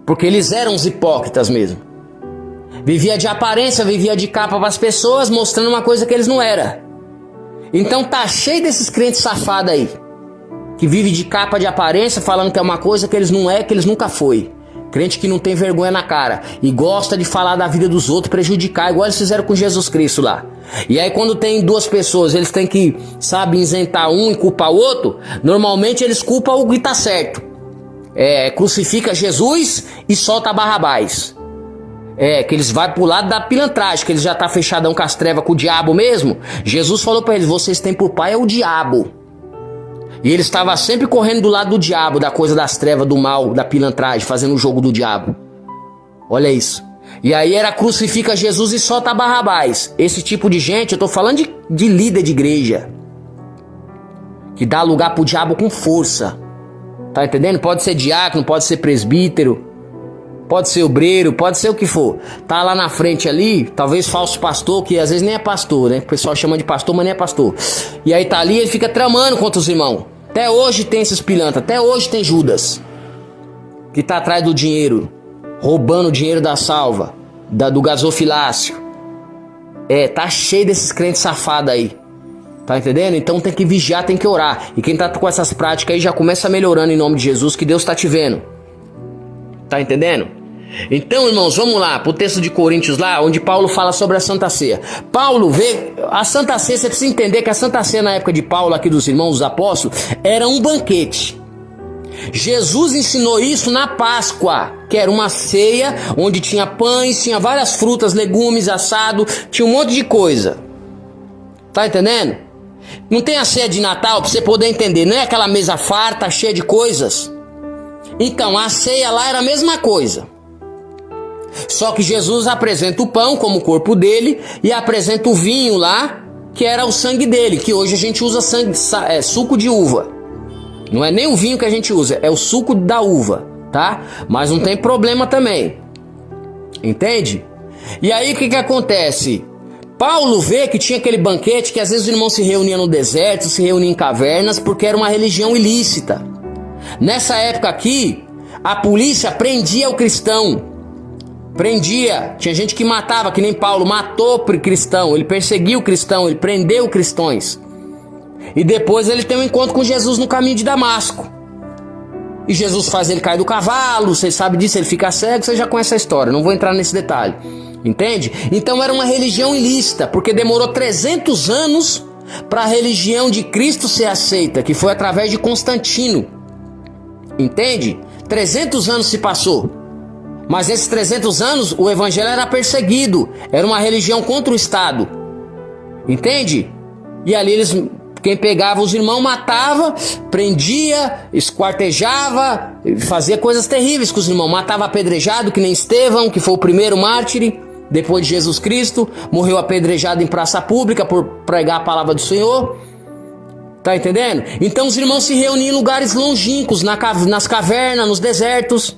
Porque eles eram os hipócritas mesmo. Vivia de aparência, vivia de capa para as pessoas, mostrando uma coisa que eles não eram. Então tá cheio desses crentes safados aí, que vive de capa de aparência, falando que é uma coisa que eles não é, que eles nunca foi. Crente que não tem vergonha na cara e gosta de falar da vida dos outros, prejudicar, igual eles fizeram com Jesus Cristo lá. E aí quando tem duas pessoas, eles têm que, sabe, isentar um e culpar o outro. Normalmente eles culpam o que tá certo. Crucifica Jesus e solta Barrabás. Que eles vão pro lado da pilantragem, que eles já tá fechadão com as trevas, com o diabo mesmo. Jesus falou pra eles, vocês têm por pai é o diabo. E ele estava sempre correndo do lado do diabo, da coisa das trevas, do mal, da pilantragem, fazendo o jogo do diabo. Olha isso. E aí era crucifica Jesus e solta Barrabás. Esse tipo de gente, eu tô falando de líder de igreja, que dá lugar pro diabo com força. Tá entendendo? Pode ser diácono, pode ser presbítero, pode ser obreiro, pode ser o que for. Tá lá na frente ali, talvez falso pastor, que às vezes nem é pastor, né? O pessoal chama de pastor, mas nem é pastor. E aí tá ali, ele fica tramando contra os irmãos. Até hoje tem esses pilantras, até hoje tem Judas, que tá atrás do dinheiro, roubando o dinheiro da salva, do gasofilácio. Tá cheio desses crentes safados aí. Tá entendendo? Então tem que vigiar, tem que orar. E quem tá com essas práticas aí já começa melhorando em nome de Jesus, que Deus tá te vendo. Tá entendendo? Então, irmãos, vamos lá pro texto de Coríntios lá, onde Paulo fala sobre a Santa Ceia. Paulo vê a Santa Ceia, você precisa entender que a Santa Ceia na época de Paulo, aqui dos irmãos, dos apóstolos, era um banquete. Jesus ensinou isso na Páscoa, que era uma ceia onde tinha pães, tinha várias frutas, legumes, assado, tinha um monte de coisa. Tá entendendo? Não tem a ceia de Natal pra você poder entender, não é aquela mesa farta, cheia de coisas. Então, a ceia lá era a mesma coisa. Só que Jesus apresenta o pão como o corpo dele e apresenta o vinho lá, que era o sangue dele, que hoje a gente usa suco de uva. Não é nem o vinho que a gente usa, é o suco da uva, tá? Mas não tem problema também. Entende? E aí o que acontece? Paulo vê que tinha aquele banquete que às vezes os irmãos se reuniam no deserto, se reuniam em cavernas, porque era uma religião ilícita. Nessa época aqui, a polícia prendia o cristão. Prendia, tinha gente que matava, que nem Paulo, matou o cristão, ele perseguiu o cristão, ele prendeu cristãos. E depois ele tem um encontro com Jesus no caminho de Damasco. E Jesus faz ele cair do cavalo, vocês sabem disso, ele fica cego, você já conhece a história, não vou entrar nesse detalhe. Entende? Então era uma religião ilícita, porque demorou 300 anos para a religião de Cristo ser aceita, que foi através de Constantino. Entende? 300 anos se passou. Mas esses 300 anos o evangelho era perseguido, era uma religião contra o Estado. Entende? E ali quem pegava os irmãos matava, prendia, esquartejava, fazia coisas terríveis com os irmãos. Matava apedrejado, que nem Estevão, que foi o primeiro mártir depois de Jesus Cristo, morreu apedrejado em praça pública por pregar a palavra do Senhor. Tá entendendo? Então os irmãos se reuniam em lugares longínquos, nas cavernas, nos desertos.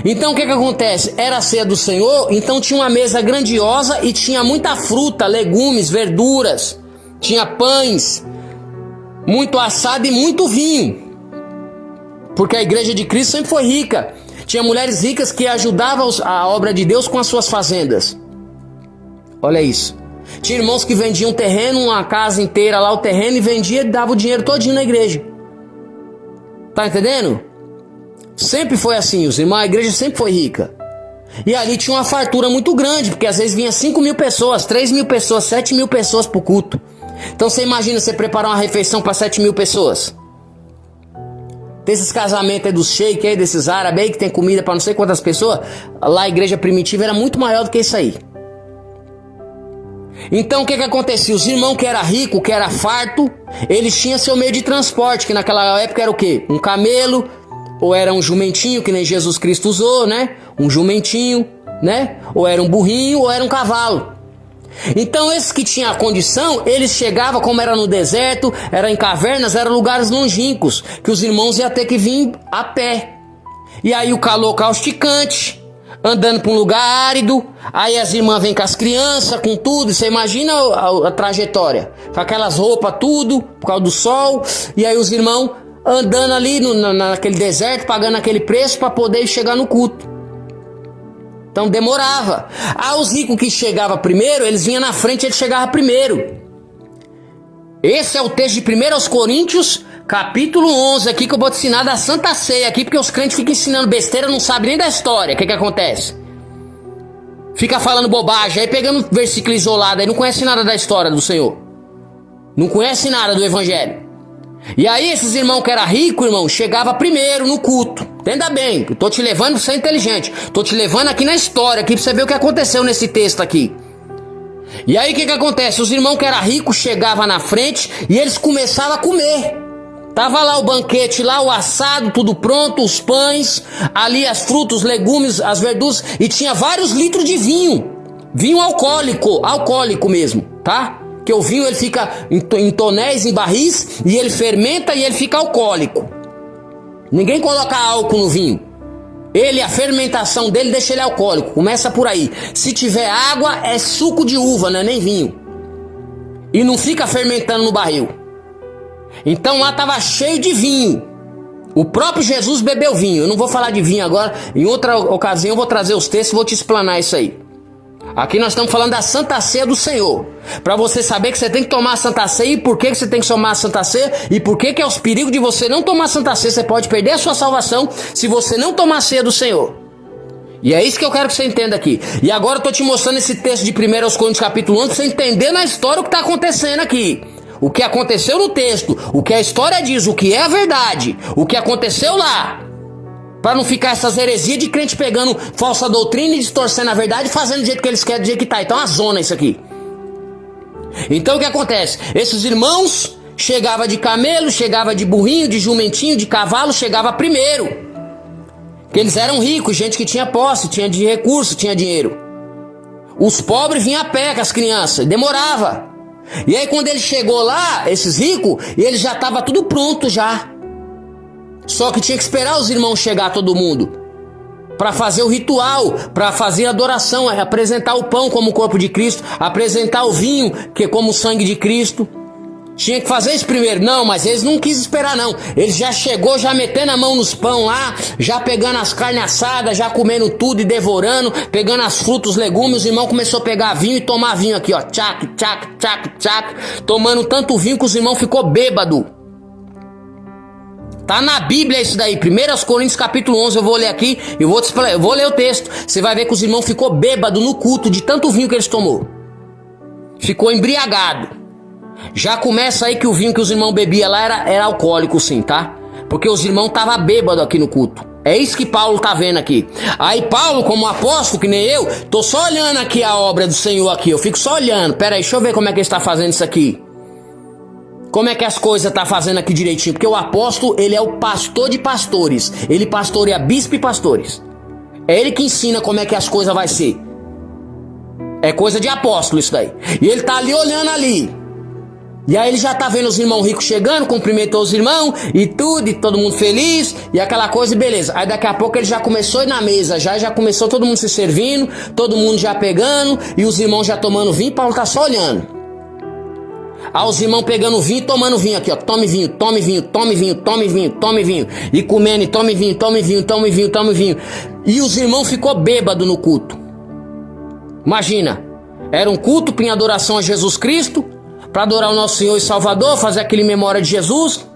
Então o que acontece? Era a ceia do Senhor, então tinha uma mesa grandiosa e tinha muita fruta, legumes, verduras, tinha pães, muito assado e muito vinho. Porque a igreja de Cristo sempre foi rica. Tinha mulheres ricas que ajudavam a obra de Deus com as suas fazendas. Olha isso. Tinha irmãos que vendiam terreno, uma casa inteira lá, o terreno, e vendia e dava o dinheiro todinho na igreja. Tá entendendo? Sempre foi assim, os irmãos, a igreja sempre foi rica. E ali tinha uma fartura muito grande, porque às vezes vinha 5.000 pessoas, 3.000 pessoas, 7.000 pessoas pro culto. Então você imagina você preparar uma refeição para 7.000 pessoas. Desses casamentos aí dos sheiks aí, desses árabes aí que tem comida para não sei quantas pessoas, lá a igreja primitiva era muito maior do que isso aí. Então o que acontecia? Os irmãos que era rico, que era farto, eles tinham seu meio de transporte, que naquela época era o quê? Um camelo, ou era um jumentinho, que nem Jesus Cristo usou, né? Um jumentinho, né? Ou era um burrinho, ou era um cavalo. Então esses que tinham a condição, eles chegavam, como era no deserto, era em cavernas, eram lugares longínquos, que os irmãos iam ter que vir a pé. E aí o calor causticante, andando para um lugar árido, aí as irmãs vêm com as crianças, com tudo, você imagina a trajetória, com aquelas roupas tudo, por causa do sol, e aí os irmãos andando ali naquele deserto, pagando aquele preço para poder chegar no culto. Então demorava. Os ricos que chegavam primeiro, eles vinham na frente, eles chegavam primeiro. Esse é o texto de 1 Coríntios, capítulo 11, aqui que eu vou te ensinar da Santa Ceia aqui, porque os crentes ficam ensinando besteira, não sabem nem da história. O que acontece? Fica falando bobagem, aí pegando versículo isolado, aí não conhece nada da história do Senhor. Não conhece nada do Evangelho. E aí esses irmãos que eram ricos, irmão, chegava primeiro no culto. Entenda bem, eu tô te levando pra você ser inteligente. Tô te levando aqui na história, aqui pra você ver o que aconteceu nesse texto aqui. E aí o que acontece? Os irmãos que eram ricos chegavam na frente e eles começavam a comer. Tava lá o banquete, lá o assado, tudo pronto, os pães, ali as frutas, os legumes, as verduras, e tinha vários litros de vinho. Vinho alcoólico mesmo, tá? Que o vinho ele fica em tonéis, em barris, e ele fermenta e ele fica alcoólico. Ninguém coloca álcool no vinho. A fermentação dele deixa ele alcoólico. Começa por aí. Se tiver água, é suco de uva, não é nem vinho. E não fica fermentando no barril. Então lá estava cheio de vinho. O próprio Jesus bebeu vinho. Eu não vou falar de vinho agora. Em outra ocasião eu vou trazer os textos e vou te explanar isso aí. Aqui nós estamos falando da Santa Ceia do Senhor. Para você saber que você tem que tomar a Santa Ceia e por que você tem que tomar a Santa Ceia e por que é os perigos de você não tomar a Santa Ceia. Você pode perder a sua salvação se você não tomar a ceia do Senhor. E é isso que eu quero que você entenda aqui. E agora eu estou te mostrando esse texto de 1 Coríntios capítulo 11 para você entender na história o que está acontecendo aqui. O que aconteceu no texto, o que a história diz, o que é a verdade, o que aconteceu lá. Para não ficar essas heresias de crente pegando falsa doutrina e distorcendo a verdade e fazendo do jeito que eles querem, do jeito que tá. Então é uma zona isso aqui. Então o que acontece? Esses irmãos chegavam de camelo, chegavam de burrinho, de jumentinho, de cavalo, chegava primeiro. Porque eles eram ricos, gente que tinha posse, tinha de recurso, tinha dinheiro. Os pobres vinham a pé com as crianças, demorava. E aí quando ele chegou lá, esses ricos, eles já estavam tudo pronto já. Só que tinha que esperar os irmãos chegar, todo mundo, para fazer o ritual, para fazer a adoração, apresentar o pão como o corpo de Cristo, apresentar o vinho que é como o sangue de Cristo. Tinha que fazer isso primeiro. Não, mas eles não quis esperar não. Eles já chegou, já metendo a mão nos pão lá, já pegando as carnes assadas, já comendo tudo e devorando, pegando as frutas, os legumes. Os irmãos começaram a pegar vinho e tomar vinho aqui, ó, tchac, tchac, tchac, tchac, tomando tanto vinho que os irmãos ficou bêbado. Tá na Bíblia isso daí, 1 Coríntios capítulo 11, eu vou ler aqui, eu vou ler o texto. Você vai ver que os irmãos ficou bêbado no culto de tanto vinho que eles tomou. Ficou embriagado. Já começa aí que o vinho que os irmãos bebiam lá era alcoólico sim, tá? Porque os irmãos estavam bêbados aqui no culto. É isso que Paulo tá vendo aqui. Aí Paulo, como apóstolo, que nem eu, tô só olhando aqui a obra do Senhor aqui. Eu fico só olhando. Pera aí, deixa eu ver como é que ele está fazendo isso aqui. Como é que as coisas tá fazendo aqui direitinho? Porque o apóstolo, ele é o pastor de pastores. Ele pastoreia bispo e pastores. É ele que ensina como é que as coisas vai ser. É coisa de apóstolo isso daí. E ele tá ali olhando ali. E aí ele já tá vendo os irmãos ricos chegando, cumprimentou os irmãos e tudo, e todo mundo feliz, e aquela coisa, e beleza. Aí daqui a pouco ele já começou a ir na mesa, já começou todo mundo se servindo, todo mundo já pegando, e os irmãos já tomando vinho, Paulo tá só olhando. Aí os irmãos pegando vinho e tomando vinho aqui, ó. Tome vinho, tome vinho, tome vinho, tome vinho, tome vinho. E comendo, e tome vinho, tome vinho, tome vinho, tome vinho. E os irmãos ficou bêbado no culto. Imagina, era um culto em adoração a Jesus Cristo, para adorar o nosso Senhor e Salvador, fazer aquele memória de Jesus.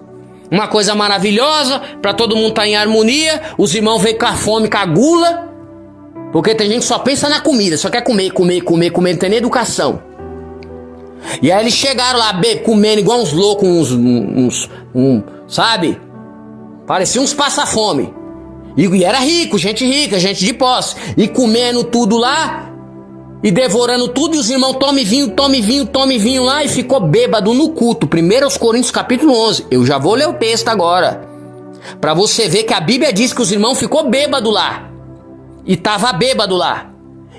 Uma coisa maravilhosa, para todo mundo estar em harmonia. Os irmãos veio com a fome, com a gula. Porque tem gente que só pensa na comida, só quer comer, comer, comer, comer, não tem nem educação. E aí eles chegaram lá comendo igual uns loucos, sabe? Parecia uns passa-fome. E era rico, gente rica, gente de posse. E comendo tudo lá, e devorando tudo, e os irmãos tome vinho, tome vinho, tome vinho lá, e ficou bêbado no culto. 1 Coríntios capítulo 11. Eu já vou ler o texto agora. Pra você ver que a Bíblia diz que os irmãos ficou bêbado lá. E tava bêbado lá.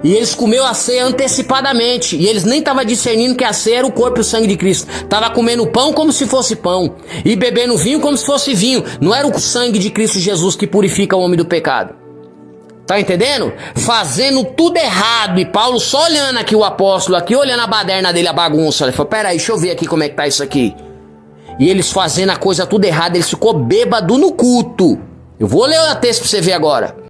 E eles comeram a ceia antecipadamente. E eles nem estavam discernindo que a ceia era o corpo e o sangue de Cristo. Tava comendo pão como se fosse pão. E bebendo vinho como se fosse vinho. Não era o sangue de Cristo Jesus que purifica o homem do pecado. Tá entendendo? Fazendo tudo errado. E Paulo só olhando aqui, o apóstolo aqui, olhando a baderna dele, a bagunça. Ele falou, peraí, deixa eu ver aqui como é que tá isso aqui. E eles fazendo a coisa tudo errada. Eles ficou bêbado no culto. Eu vou ler o texto pra você ver agora.